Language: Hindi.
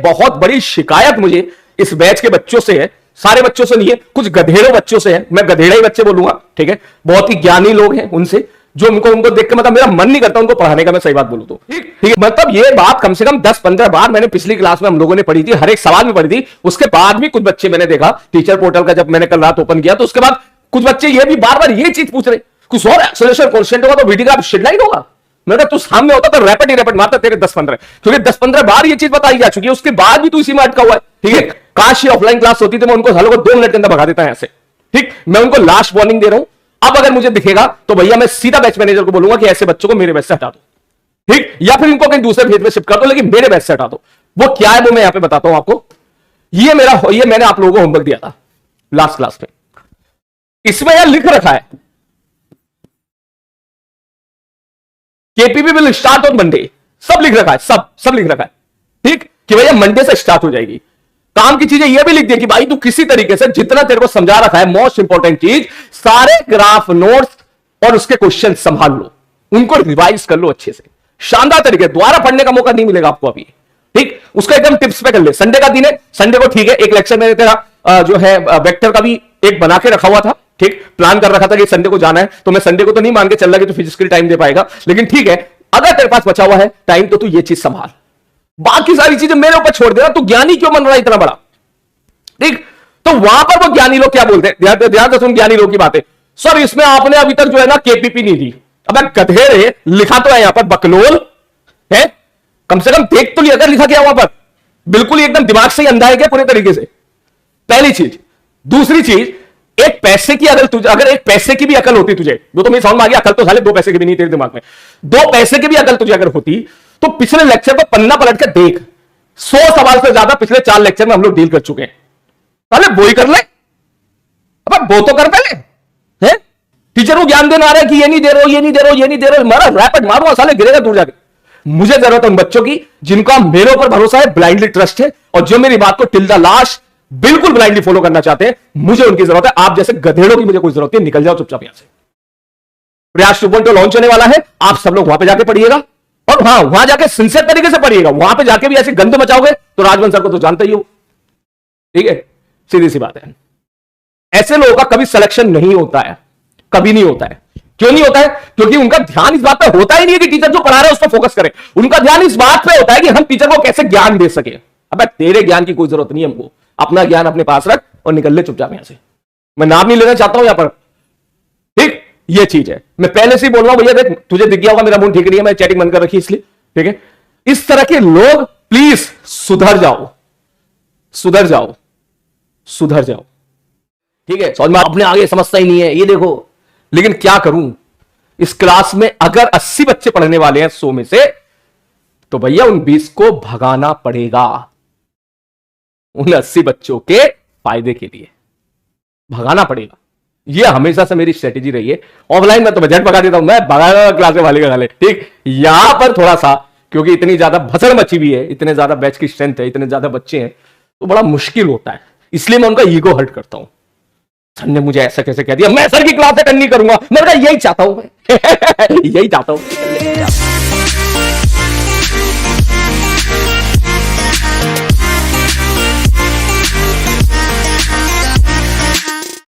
बहुत बड़ी शिकायत मुझे इस बैच के बच्चों से है, सारे बच्चों से नहीं है, कुछ गधेड़ों बच्चों से है, मैं गधेड़ा ही बच्चे बोलूंगा, ठीक है, बहुत ही ज्ञानी लोग हैं उनसे, जो उनको देख के मतलब मेरा मन नहीं करता उनको पढ़ाने का, मैं सही बात बोलूं तो, ठीक है। मतलब ये बात कम से कम 10-15 बार मैंने पिछली क्लास में हम लोगों ने पढ़ी थी, हर एक सवाल में पढ़ी थी, उसके बाद भी कुछ बच्चे मैंने देखा टीचर पोर्टल का, जब मैंने कल रात ओपन किया तो उसके बाद कुछ बच्चे ये भी बार बार ये चीज पूछ रहे, कुछ और एक्सेलरेशन कांस्टेंट होगा तो वीडी का शेडलाइन होगा, मैंने कहा तू सामने होता तो रैपिड ही रैपिड मारता तेरे 10-15, क्योंकि 10-15 बार ये चीज बताई जा चुकी है, उसके बाद भी तू इसी में अटका हुआ है, ठीक है। काश ये ऑफलाइन क्लास होती तो मैं उनको सालों को 2 मिनट के अंदर भगा देता है ऐसे, ठीक। मैं उनको लास्ट वार्निंग दे रहा हूं, अब अगर मुझे दिखेगा तो भैया मैं सीधा बैच मैनेजर को बोलूंगा कि ऐसे बच्चों को मेरे बैच से हटा दो, ठीक, या फिर इनको कहीं दूसरे भेज में शिफ्ट कर दो, लेकिन मेरे बैच से हटा दो। वो क्या है वो मैं यहां पे बताता हूं आपको। ये मैंने आप लोगों को होमवर्क दिया था लास्ट क्लास में, इसमें यहां लिख रखा है केपीपी विल स्टार्ट ऑन मंडे, सब लिख रखा है, सब लिख रखा है, ठीक, कि भैया मंडे से स्टार्ट हो जाएगी। काम की चीजें यह भी लिख दी कि भाई तू किसी तरीके से जितना तेरे को समझा रखा है, मोस्ट इंपॉर्टेंट चीज, सारे ग्राफ नोट्स और उसके क्वेश्चन संभाल लो, उनको रिवाइज कर लो अच्छे से, शानदार तरीके, दोबारा पढ़ने का मौका नहीं मिलेगा आपको अभी, ठीक। उसका एकदम टिप्स पे कर ले। संडे का दिन है, संडे को ठीक है, एक लेक्चर मैंने तेरा जो है वेक्टर का भी एक बना के रखा हुआ था, ठीक, प्लान कर रखा था कि संडे को जाना है, तो मैं संडे को तो नहीं मान के चल रहा कि तू फिजिकली टाइम दे पाएगा, लेकिन ठीक है, अगर तेरे पास बचा हुआ है टाइम तो तू ये चीज संभाल, बाकी सारी चीजें मेरे ऊपर छोड़ देना। तू ज्ञानी क्यों बन रहा है इतना बड़ा, ठीक। तो वहां पर वो ज्ञानी लोग क्या बोलते हैं, ध्यान से सुन ज्ञानी लोग की बातें, सर इसमें आपने अभी तक जो है ना केपीपी नहीं दी। अब गधेड़े, लिखा तो है यहां पर बकलोल है, कम से कम देख तो लिया कर लिखा क्या वहां पर, बिल्कुल एकदम दिमाग से ही अंधा है क्या पूरे तरीके से, पहली चीज। दूसरी चीज, एक पैसे की अगर एक पैसे की भी अकल होती तुझे, वो तो मेरी समझ में आ गया, अकल तो साले 2 पैसे की भी नहीं तेरे दिमाग में, 2 पैसे की भी अकल तुझे अगर होती तो पिछले लेक्चर पर पन्ना पलट के देख, 100 सवाल से ज्यादा पिछले 4 लेक्चर में हम लोग डील कर चुके हैं, साले वो ही कर ले, अब वो तो कर पहले है। टीचर को ज्ञान देना आ रहा है कि ये नहीं दे रहे हो, ये नहीं दे रहे हो, ये नहीं दे रहे हो, मारा रैपिड मारूंगा साले, गिरेगा दूर जाके। मुझे जरूरत है उन बच्चों की जिनका मेरे ऊपर भरोसा है, ब्लाइंडली ट्रस्ट है, और जो मेरी बात को टिल द लास्ट बिल्कुल ब्लाइंडली फॉलो करना चाहते हैं, मुझे उनकी जरूरत है। आप जैसे गधेड़ों की मुझे कोई जरूरत नहीं, निकल जाओ चुपचाप यहां से। प्रयास 2.0 लॉन्च होने वाला है, आप सब लोग वहां पे जाके पढ़िएगा, और हाँ वहां जाके सिंसियर तरीके से पढ़िएगा, वहां पे जाके भी ऐसे गंद मचाओगे तो राजवंश सर को तो जानते ही हो, ठीक है, सीधी सी बात है। ऐसे लोगों का कभी सिलेक्शन नहीं होता है, कभी नहीं होता है। क्यों नहीं होता है? क्योंकि उनका ध्यान इस बात पे होता ही नहीं है कि टीचर जो पढ़ा रहा है उस पर फोकस करे, उनका ध्यान इस बात पे होता है कि हम टीचर को कैसे ज्ञान दे सके। अब तेरे ज्ञान की कोई जरूरत नहीं है हमको, अपना ज्ञान अपने पास रख और निकल ले चुपचाप यहां से। मैं नाम नहीं लेना चाहता हूं यहां पर, ठीक, ये चीज है। मैं पहले से ही बोल रहा हूं भैया, देख तुझे दिख गया होगा मेरा मूड ठीक नहीं है, मैं चैटिंग बंद कर रखी इसलिए, ठीक है। इस तरह के लोग प्लीज सुधर जाओ, सुधर जाओ, सुधर जाओ, ठीक है। समझ में अपने आगे समझता ही नहीं है, ये देखो। लेकिन क्या करूं, इस क्लास में अगर 80 बच्चे पढ़ने वाले हैं 100 में से, तो भैया उन 20 को भगाना पड़ेगा, उन 80 बच्चों के फायदे के लिए भगाना पड़ेगा। यह हमेशा से मेरी स्ट्रेटेजी रही है। ऑफलाइन में तो बजट भगा देता हूं मैं, भगा क्लास में वाले का गाले, ठीक। यहां पर थोड़ा सा क्योंकि इतनी ज्यादा भसड़ मची हुई है, इतने ज्यादा बैच की स्ट्रेंथ है, इतने ज्यादा बच्चे हैं, तो बड़ा मुश्किल होता है, इसलिए मैं उनका ईगो हर्ट करता हूं। सर ने मुझे ऐसा कैसे कह दिया, मैं सर की क्लास अटेंड नहीं करूंगा, मैं यही चाहता हूं, मैं यही चाहता हूं।